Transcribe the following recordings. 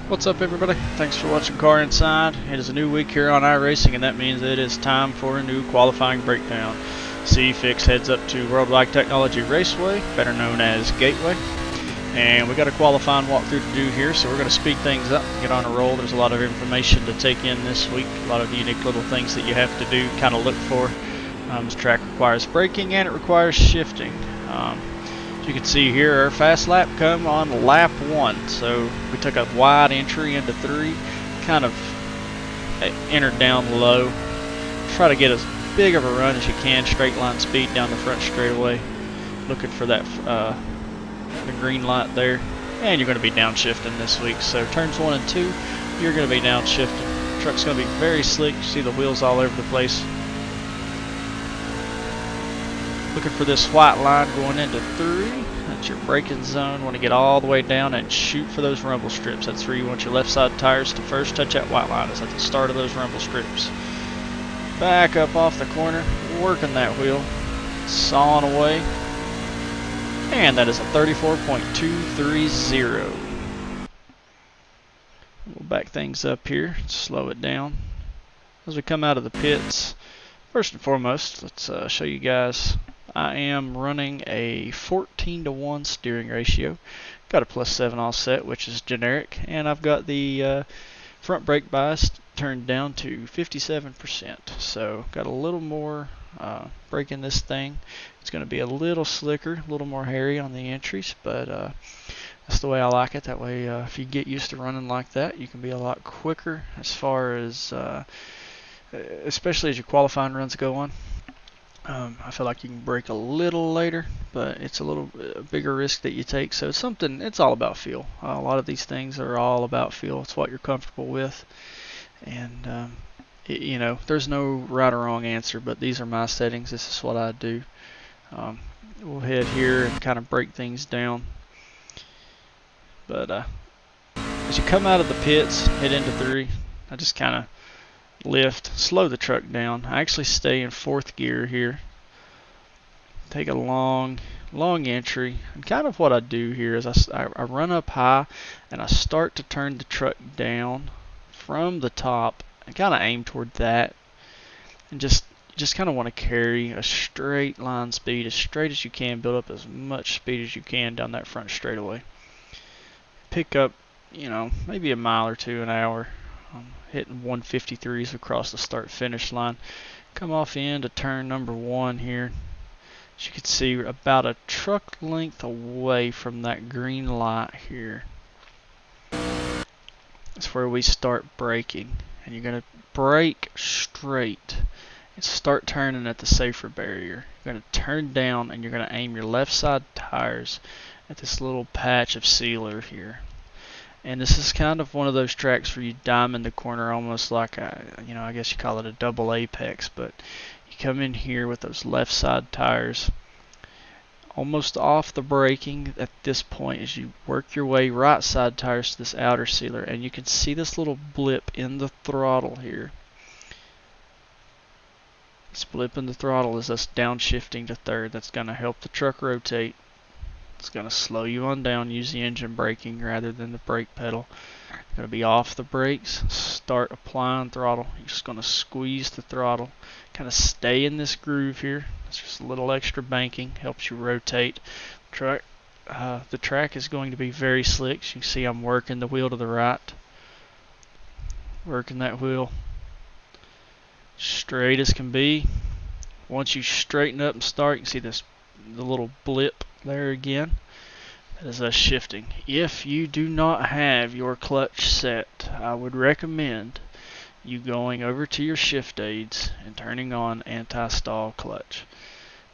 What's up, everybody? Thanks for watching Car Inside. It is a new week here on iRacing, and that means it is time for a new qualifying breakdown. C-Fix heads up to Worldwide Technology Raceway, better known as Gateway. And we got a qualifying walkthrough to do here, so we're going to speed things up and get on a roll. There's a lot of information to take in this week, a lot of unique little things that you have to do, kind of look for. This track requires braking and it requires shifting. As you can see here, our fast lap come on lap 1. So we took a wide entry into 3, kind of entered down low. Try to get as big of a run as you can, straight line speed down the front straightaway. Looking for that the green light there. And you're going to be downshifting this week. So turns 1 and 2, you're going to be downshifting. Truck's going to be very slick. You see the wheels all over the place. Looking for this white line going into 3. That's your braking zone. Want to get all the way down and shoot for those rumble strips. That's where you want your left side tires to first touch that white line. It's at the start of those rumble strips. Back up off the corner, working that wheel, sawing away. And that is a 34.230. We'll back things up here, slow it down. As we come out of the pits, first and foremost, let's show you guys. I am running a 14:1 steering ratio. Got a +7 offset, which is generic, and I've got the front brake bias turned down to 57%. So got a little more brake in this thing. It's going to be a little slicker, a little more hairy on the entries, but that's the way I like it. That way, if you get used to running like that, you can be a lot quicker as far as especially as your qualifying runs go on. I feel like you can brake a little later, but it's a little bigger risk that you take. So it's all about feel. A lot of these things are all about feel. It's what you're comfortable with. And, there's no right or wrong answer, but these are my settings. This is what I do. We'll head here and kind of break things down. But as you come out of the pits, head into 3, I just kind of lift, slow the truck down. I actually stay in 4th gear here. Take a long entry. And kind of what I do here is I run up high and I start to turn the truck down from the top and kind of aim toward that. And just kind of want to carry a straight line speed as straight as you can. Build up as much speed as you can down that front straightaway. Pick up, maybe a mile or 2 an hour. Hitting 153s across the start-finish line. Come off into turn number 1 here. As you can see, we're about a truck length away from that green light here. That's where we start braking. And you're going to brake straight and start turning at the safer barrier. You're going to turn down and you're going to aim your left side tires at this little patch of sealer here. And this is kind of one of those tracks where you diamond the corner, almost like I guess you call it a double apex. But you come in here with those left side tires, almost off the braking at this point as you work your way right side tires to this outer sealer, and you can see this little blip in the throttle here. This blip in the throttle is us downshifting to 3rd. That's going to help the truck rotate. It's going to slow you on down. Use the engine braking rather than the brake pedal. Going to be off the brakes. Start applying throttle. You're just going to squeeze the throttle. Kind of stay in this groove here. It's just a little extra banking. Helps you rotate. The track is going to be very slick. As you can see, I'm working the wheel to the right. Working that wheel straight as can be. Once you straighten up and start, you can see the little blip there again. That is us shifting. If you do not have your clutch set, I would recommend you going over to your shift aids and turning on anti-stall clutch.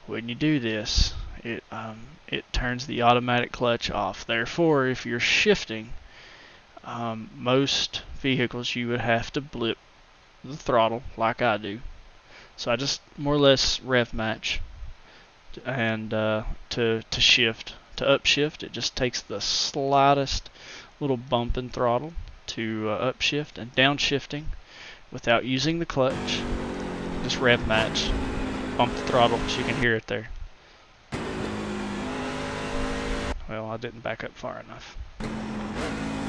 When you do this, it turns the automatic clutch off. Therefore, if you're shifting, most vehicles you would have to blip the throttle like I do. So I just more or less rev match. And to shift, to upshift, it just takes the slightest little bump in throttle to upshift, and downshifting without using the clutch, just rev match, bump the throttle so you can hear it there. Well, I didn't back up far enough.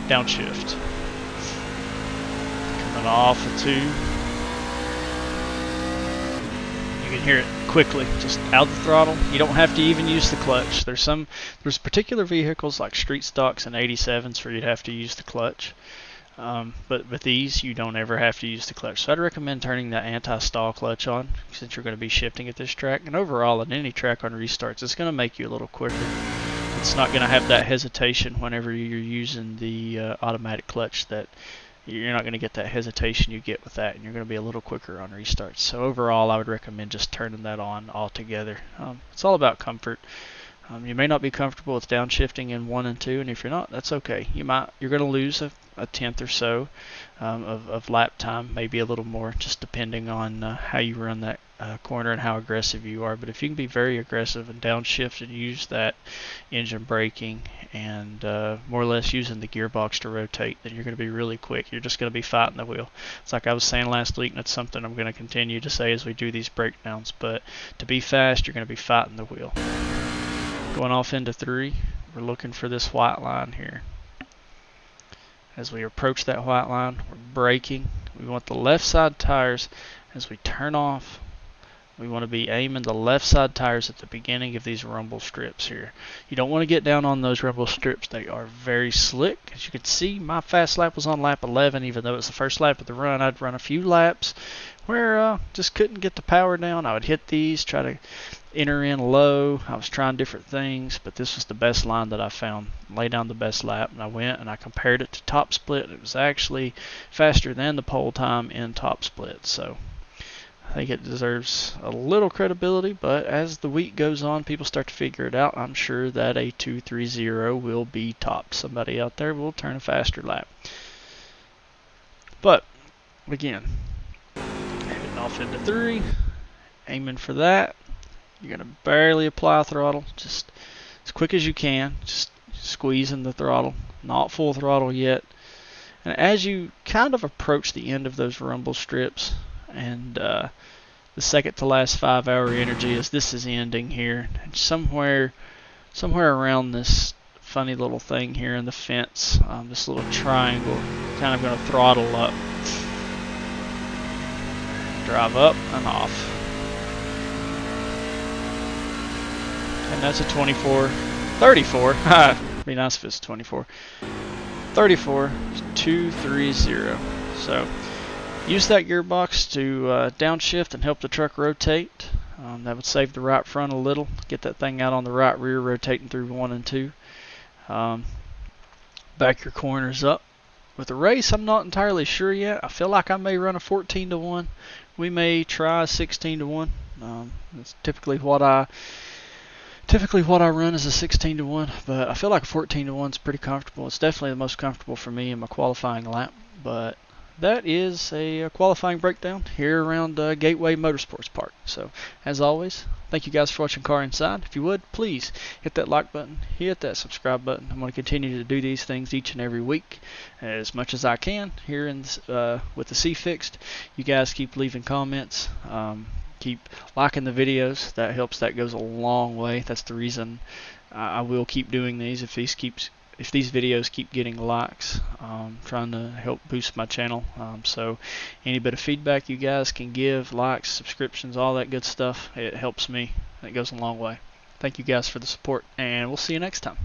Downshift. and off a 2. You can hear it quickly, just out the throttle. You don't have to even use the clutch. There's particular vehicles like street stocks and 87s where you'd have to use the clutch. But with these, you don't ever have to use the clutch. So I'd recommend turning that anti-stall clutch on since you're going to be shifting at this track. And overall, at any track on restarts, it's going to make you a little quicker. It's not going to have that hesitation whenever you're using the automatic clutch. That you're not going to get that hesitation you get with that, and you're going to be a little quicker on restarts. So overall, I would recommend just turning that on altogether. It's all about comfort. You may not be comfortable with downshifting in 1 and 2, and if you're not, that's okay. You're going to lose a tenth or so of lap time, maybe a little more, just depending on how you run that corner and how aggressive you are. But if you can be very aggressive and downshift and use that engine braking and more or less using the gearbox to rotate, then you're going to be really quick. You're just going to be fighting the wheel. It's like I was saying last week, and it's something I'm going to continue to say as we do these breakdowns. But to be fast, you're going to be fighting the wheel. Going off into 3, we're looking for this white line here. As we approach that white line, we're braking. We want the left side tires as we turn off. We want to be aiming the left side tires at the beginning of these rumble strips here. You don't want to get down on those rumble strips. They are very slick. As you can see, my fast lap was on lap 11. Even though it's the first lap of the run, I'd run a few laps where just couldn't get the power down. I would hit these, try to enter in low. I was trying different things, but this was the best line that I found. Lay down the best lap, and I went and I compared it to top split. It was actually faster than the pole time in top split. So I think it deserves a little credibility, but as the week goes on, people start to figure it out. I'm sure that a 2:30 will be topped. Somebody out there will turn a faster lap. But again, heading off into 3, aiming for that. You're going to barely apply throttle, just as quick as you can, just squeezing the throttle, not full throttle yet. And as you kind of approach the end of those rumble strips, and the second to last 5-hour energy as this is ending here, and somewhere around this funny little thing here in the fence, this little triangle, kind of going to throttle up, drive up and off. And that's a 34. Be nice if it's 24. 34, 230. So use that gearbox to downshift and help the truck rotate. That would save the right front a little. Get that thing out on the right rear, rotating through 1 and 2. Back your corners up. With the race, I'm not entirely sure yet. I feel like I may run a 14-1. We may try a 16-1. That's typically what I run is a 16-1, but I feel like a 14-1 is pretty comfortable. It's definitely the most comfortable for me in my qualifying lap. But that is a qualifying breakdown here around Gateway Motorsports Park. So, as always, thank you guys for watching Car Inside. If you would, please hit that like button, hit that subscribe button. I'm going to continue to do these things each and every week as much as I can here in with the C Fixed. You guys keep leaving comments. Keep liking the videos. That helps. That goes a long way. That's the reason I will keep doing these. If these videos keep getting likes, trying to help boost my channel. So any bit of feedback you guys can give, likes, subscriptions, all that good stuff, it helps me. It goes a long way. Thank you guys for the support, and we'll see you next time.